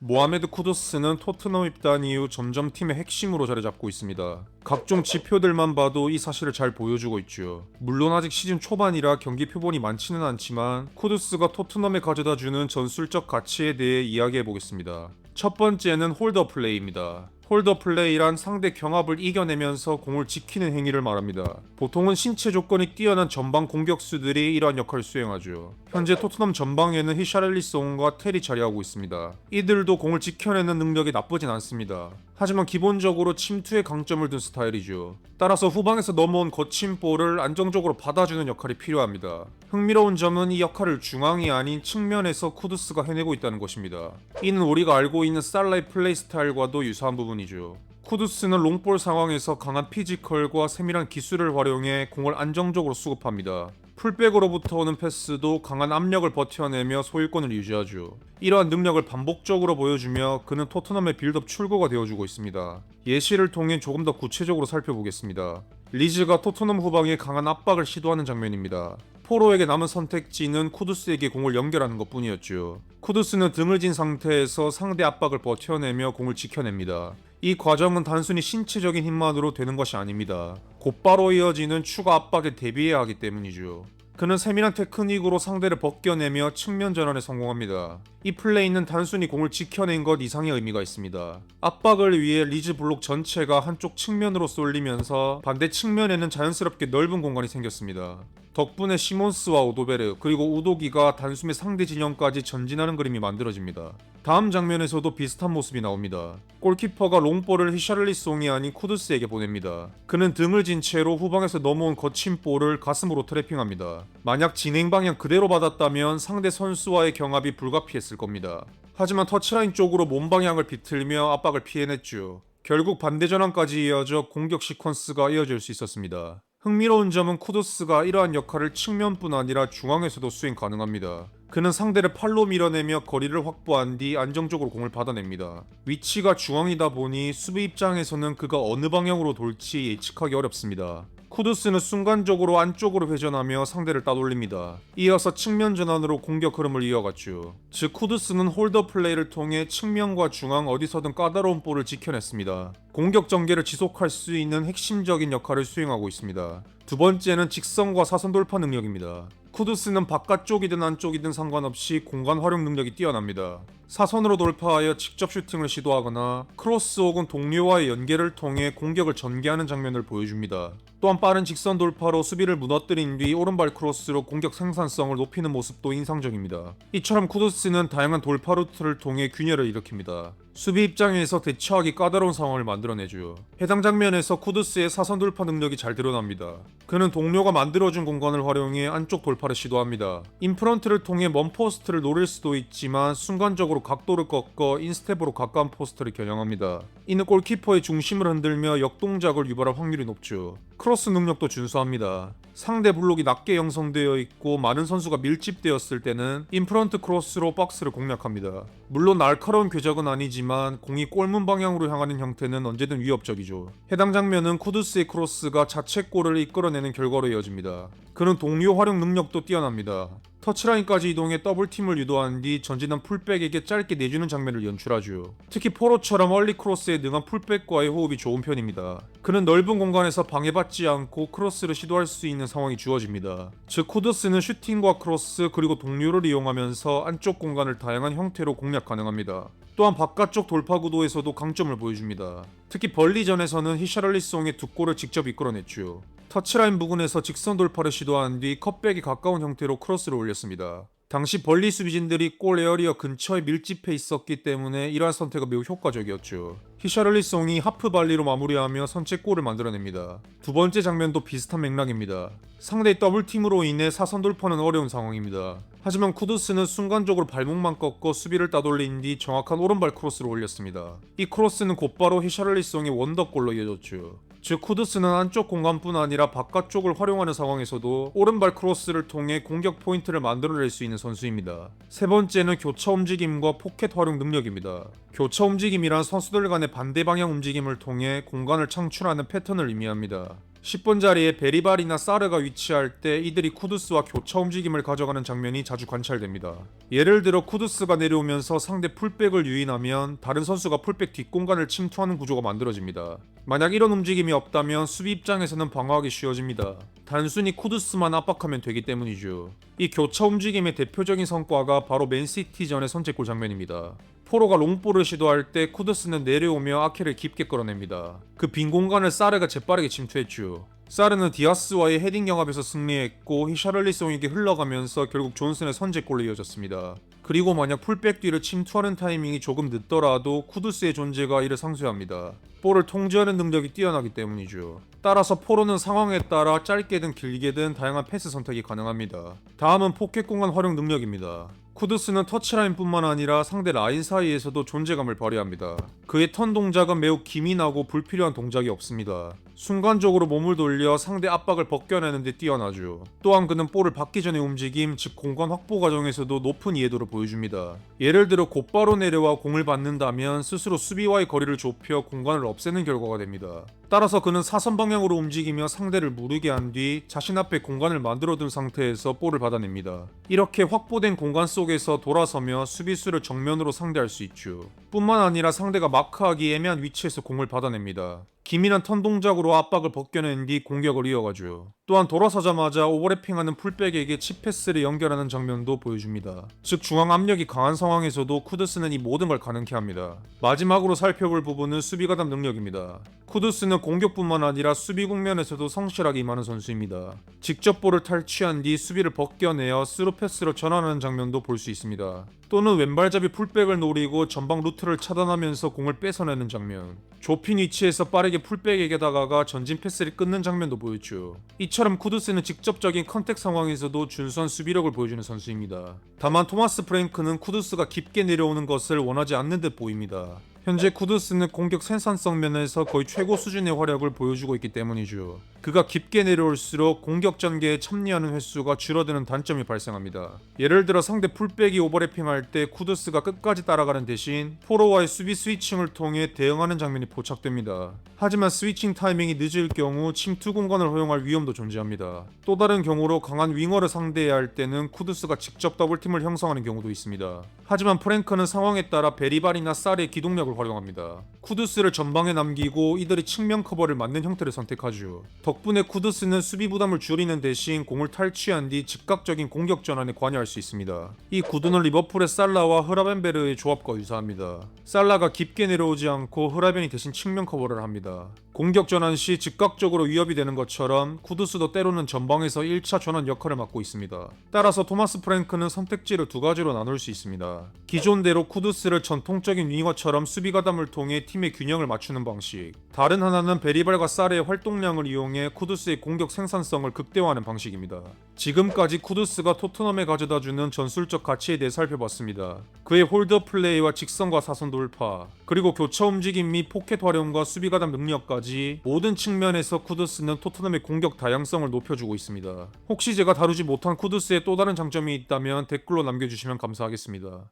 모하메드 쿠두스는 토트넘 입단 이후 점점 팀의 핵심으로 자리 잡고 있습니다. 각종 지표들만 봐도 이 사실을 잘 보여주고 있죠. 물론 아직 시즌 초반이라 경기 표본이 많지는 않지만 쿠두스가 토트넘에 가져다주는 전술적 가치에 대해 이야기해보겠습니다. 첫 번째는 홀더 플레이입니다. 홀더 플레이란 상대 경합을 이겨내면서 공을 지키는 행위를 말합니다. 보통은 신체 조건이 뛰어난 전방 공격수들이 이러한 역할을 수행하죠. 현재 토트넘 전방에는 히샤렐리송과 텔이 자리하고 있습니다. 이들도 공을 지켜내는 능력이 나쁘진 않습니다. 하지만 기본적으로 침투에 강점을 둔 스타일이죠. 따라서 후방에서 넘어온 거친 볼을 안정적으로 받아주는 역할이 필요합니다. 흥미로운 점은 이 역할을 중앙이 아닌 측면에서 쿠두스가 해내고 있다는 것입니다. 이는 우리가 알고 있는 살라의 플레이 스타일과도 유사한 부분이죠. 쿠두스는 롱볼 상황에서 강한 피지컬과 세밀한 기술을 활용해 공을 안정적으로 수급합니다. 풀백으로부터 오는 패스도 강한 압력을 버텨내며 소유권을 유지하죠. 이러한 능력을 반복적으로 보여주며 그는 토트넘의 빌드업 출구가 되어주고 있습니다. 예시를 통해 조금 더 구체적으로 살펴보겠습니다. 리즈가 토트넘 후방에 강한 압박을 시도하는 장면입니다. 포로에게 남은 선택지는 쿠두스에게 공을 연결하는 것뿐이었죠. 쿠두스는 등을 진 상태에서 상대 압박을 버텨내며 공을 지켜냅니다. 이 과정은 단순히 신체적인 힘만으로 되는 것이 아닙니다. 곧바로 이어지는 추가 압박에 대비해야 하기 때문이죠. 그는 세밀한 테크닉으로 상대를 벗겨내며 측면 전환에 성공합니다. 이 플레이는 단순히 공을 지켜낸 것 이상의 의미가 있습니다. 압박을 위해 리즈 블록 전체가 한쪽 측면으로 쏠리면서 반대 측면에는 자연스럽게 넓은 공간이 생겼습니다. 덕분에 시몬스와 오도베르 그리고 우도기가 단숨에 상대 진영까지 전진하는 그림이 만들어집니다. 다음 장면에서도 비슷한 모습이 나옵니다. 골키퍼가 롱볼을 히샤를리송이 아닌 쿠두스에게 보냅니다. 그는 등을 진 채로 후방에서 넘어온 거친 볼을 가슴으로 트래핑합니다. 만약 진행 방향 그대로 받았다면 상대 선수와의 경합이 불가피했을 겁니다. 하지만 터치라인 쪽으로 몸 방향을 비틀며 압박을 피해냈죠. 결국 반대 전환까지 이어져 공격 시퀀스가 이어질 수 있었습니다. 흥미로운 점은 쿠두스가 이러한 역할을 측면뿐 아니라 중앙에서도 수행 가능합니다. 그는 상대를 팔로 밀어내며 거리를 확보한 뒤 안정적으로 공을 받아냅니다. 위치가 중앙이다 보니 수비 입장에서는 그가 어느 방향으로 돌지 예측하기 어렵습니다. 쿠두스는 순간적으로 안쪽으로 회전하며 상대를 따돌립니다. 이어서 측면 전환으로 공격 흐름을 이어갔죠. 즉 쿠두스는 홀더 플레이를 통해 측면과 중앙 어디서든 까다로운 볼을 지켜냈습니다. 공격 전개를 지속할 수 있는 핵심적인 역할을 수행하고 있습니다. 두 번째는 직선과 사선 돌파 능력입니다. 쿠두스는 바깥쪽이든 안쪽이든 상관없이 공간 활용 능력이 뛰어납니다. 사선으로 돌파하여 직접 슈팅을 시도하거나 크로스 혹은 동료와의 연계를 통해 공격을 전개하는 장면을 보여줍니다. 또한 빠른 직선 돌파로 수비를 무너뜨린 뒤 오른발 크로스로 공격 생산성을 높이는 모습도 인상적입니다. 이처럼 쿠두스는 다양한 돌파 루트를 통해 균열을 일으킵니다. 수비 입장에서 대처하기 까다로운 상황을 만들어내죠. 해당 장면에서 쿠두스의 사선 돌파 능력이 잘 드러납니다. 그는 동료가 만들어준 공간을 활용해 안쪽 돌파를 시도합니다. 인프런트를 통해 먼 포스트를 노릴 수도 있지만 순간적으로 각도를 꺾어 인스텝으로 가까운 포스트를 겨냥합니다. 이는 골키퍼의 중심을 흔들며 역동작을 유발할 확률이 높죠. 크로스 능력도 준수합니다. 상대 블록이 낮게 형성되어 있고 많은 선수가 밀집되었을 때는 인프런트 크로스로 박스를 공략합니다. 물론 날카로운 궤적은 아니지만 공이 골문 방향으로 향하는 형태는 언제든 위협적이죠. 해당 장면은 쿠두스의 크로스가 자책골을 이끌어내는 결과로 이어집니다. 그는 동료 활용 능력도 뛰어납니다. 터치라인까지 이동해 더블팀을 유도한 뒤 전진한 풀백에게 짧게 내주는 장면을 연출하죠. 특히 포로처럼 얼리 크로스에 능한 풀백과의 호흡이 좋은 편입니다. 그는 넓은 공간에서 방해받지 않고 크로스를 시도할 수 있는 상황이 주어집니다. 즉 쿠두스는 슈팅과 크로스 그리고 동료를 이용하면서 안쪽 공간을 다양한 형태로 공략 가능합니다. 또한 바깥쪽 돌파 구도에서도 강점을 보여줍니다. 특히 벌리전에서는 히샤를리송의 두 골을 직접 이끌어냈죠. 터치라인 부근에서 직선 돌파를 시도한 뒤 컵백에 가까운 형태로 크로스를 올렸습니다. 당시 벌리 수비진들이 골 에어리어 근처에 밀집해 있었기 때문에 이러한 선택은 매우 효과적이었죠. 히샤를리송이 하프 발리로 마무리하며 선제골을 만들어냅니다. 두 번째 장면도 비슷한 맥락입니다. 상대의 더블팀으로 인해 사선 돌파는 어려운 상황입니다. 하지만 쿠두스는 순간적으로 발목만 꺾어 수비를 따돌린 뒤 정확한 오른발 크로스를 올렸습니다. 이 크로스는 곧바로 히샤를리송의 원더골로 이어졌죠. 즉 쿠두스는 안쪽 공간뿐 아니라 바깥쪽을 활용하는 상황에서도 오른발 크로스를 통해 공격 포인트를 만들어낼 수 있는 선수입니다. 세 번째는 교차 움직임과 포켓 활용 능력입니다. 교차 움직임이란 선수들 간의 반대 방향 움직임을 통해 공간을 창출하는 패턴을 의미합니다. 10번 자리에 베리발이나 사르가 위치할 때 이들이 쿠두스와 교차 움직임을 가져가는 장면이 자주 관찰됩니다. 예를 들어 쿠두스가 내려오면서 상대 풀백을 유인하면 다른 선수가 풀백 뒷공간을 침투하는 구조가 만들어집니다. 만약 이런 움직임이 없다면 수비 입장에서는 방어하기 쉬워집니다. 단순히 쿠두스만 압박하면 되기 때문이죠. 이 교차 움직임의 대표적인 성과가 바로 맨시티전의 선제골 장면입니다. 포로가 롱볼을 시도할 때 쿠두스는 내려오며 아케를 깊게 끌어냅니다. 그 빈 공간을 사르가 재빠르게 침투했죠. 사르는 디아스와의 헤딩 경합에서 승리했고 히샤를리송에게 흘러가면서 결국 존슨의 선제골로 이어졌습니다. 그리고 만약 풀백 뒤를 침투하는 타이밍이 조금 늦더라도 쿠두스의 존재가 이를 상쇄합니다. 볼을 통제하는 능력이 뛰어나기 때문이죠. 따라서 포로는 상황에 따라 짧게든 길게든 다양한 패스 선택이 가능합니다. 다음은 포켓 공간 활용 능력입니다. 쿠두스는 터치라인뿐만 아니라 상대 라인 사이에서도 존재감을 발휘합니다. 그의 턴 동작은 매우 기민하고 불필요한 동작이 없습니다. 순간적으로 몸을 돌려 상대 압박을 벗겨내는 데 뛰어나죠. 또한 그는 볼을 받기 전의 움직임, 즉 공간 확보 과정에서도 높은 이해도를 보여줍니다. 예를 들어 곧바로 내려와 공을 받는다면 스스로 수비와의 거리를 좁혀 공간을 없애는 결과가 됩니다. 따라서 그는 사선 방향으로 움직이며 상대를 무르게 한 뒤 자신 앞에 공간을 만들어둔 상태에서 볼을 받아냅니다. 이렇게 확보된 공간 속에서 돌아서며 수비수를 정면으로 상대할 수 있죠. 뿐만 아니라 상대가 마크하기 애매한 위치에서 공을 받아냅니다. 기민한 턴 동작으로 압박을 벗겨낸 뒤 공격을 이어가죠. 또한 돌아서자마자 오버래핑하는 풀백에게 칩 패스를 연결하는 장면도 보여줍니다. 즉 중앙 압력이 강한 상황에서도 쿠두스는 이 모든 걸 가능케 합니다. 마지막으로 살펴볼 부분은 수비 가담 능력입니다. 쿠두스는 공격뿐만 아니라 수비 국면에서도 성실하게 임하는 선수입니다. 직접 볼을 탈취한 뒤 수비를 벗겨내어 스루 패스로 전환하는 장면도 볼 수 있습니다. 또는 왼발잡이 풀백을 노리고 전방 루트를 차단하면서 공을 뺏어내는 장면, 좁힌 위치에서 빠르게 풀백에게 다가가 전진 패스를 끊는 장면도 보였죠. 이처럼 쿠두스는 직접적인 컨택 상황에서도 준수한 수비력을 보여주는 선수입니다. 다만 토마스 프랭크는 쿠두스가 깊게 내려오는 것을 원하지 않는 듯 보입니다. 현재 쿠두스는 공격 생산성 면에서 거의 최고 수준의 활약을 보여주고 있기 때문이죠. 그가 깊게 내려올수록 공격 전개에 참여하는 횟수가 줄어드는 단점이 발생합니다. 예를 들어 상대 풀백이 오버래핑할 때 쿠두스가 끝까지 따라가는 대신 포로와의 수비 스위칭을 통해 대응하는 장면이 포착됩니다. 하지만 스위칭 타이밍이 늦을 경우 침투 공간을 허용할 위험도 존재합니다. 또 다른 경우로 강한 윙어를 상대해야 할 때는 쿠두스가 직접 더블팀을 형성하는 경우도 있습니다. 하지만 프랭크는 상황에 따라 베리발이나 사르의 기동력을 활용합니다. 쿠두스를 전방에 남기고 이들이 측면 커버를 맞는 형태를 선택하죠. 덕분에 쿠두스는 수비 부담을 줄이는 대신 공을 탈취한 뒤 즉각적인 공격 전환에 관여할 수 있습니다. 이 구도는 리버풀의 살라와 흐라벤베르의 조합과 유사합니다. 살라가 깊게 내려오지 않고 흐라벤이 대신 측면 커버를 합니다. 공격 전환 시 즉각적으로 위협이 되는 것처럼 쿠두스도 때로는 전방에서 1차 전환 역할을 맡고 있습니다. 따라서 토마스 프랭크는 선택지를 두 가지로 나눌 수 있습니다. 기존대로 쿠두스를 전통적인 윙어처럼 수비 가담을 통해 팀의 균형을 맞추는 방식, 다른 하나는 베리발과 사르의 활동량을 이용해 쿠두스의 공격 생산성을 극대화하는 방식입니다. 지금까지 쿠두스가 토트넘에 가져다주는 전술적 가치에 대해 살펴봤습니다. 그의 홀더 플레이와 직선과 사선 돌파, 그리고 교차 움직임 및 포켓 활용과 수비 가담 능력까지 모든 측면에서 쿠두스는 토트넘의 공격 다양성을 높여주고 있습니다. 혹시 제가 다루지 못한 쿠두스의 또 다른 장점이 있다면 댓글로 남겨주시면 감사하겠습니다.